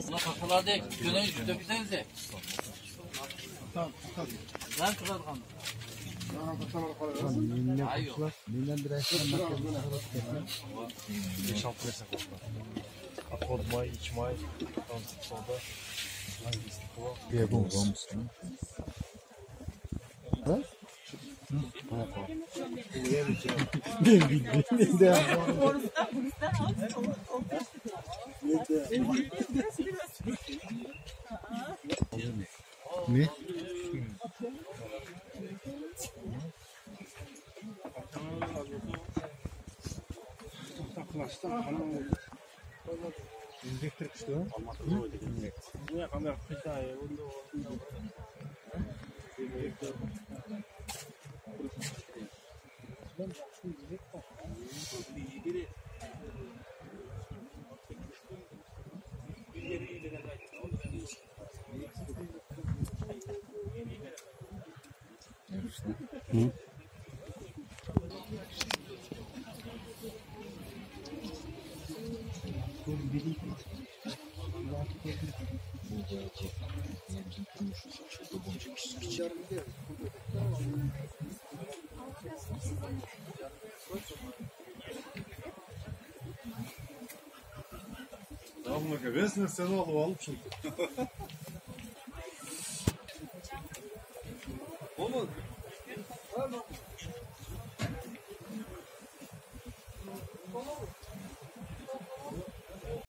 Buna kafalarda döneyiz, dökülsenize. Ben kırar kandım. Hayır. Neden bir eşya Beş-altı versen koklar. Akod may, iç may, tanıtık soda. Hangisi kova? bir bu olmuşsun. Ha? Ben bildim de. Ne? İnjektir kıştı ha? Bu ya kamera kışta ya. Hı? Tamam mı? Resmen seni alıp şimdi. Olmadı. Tamam.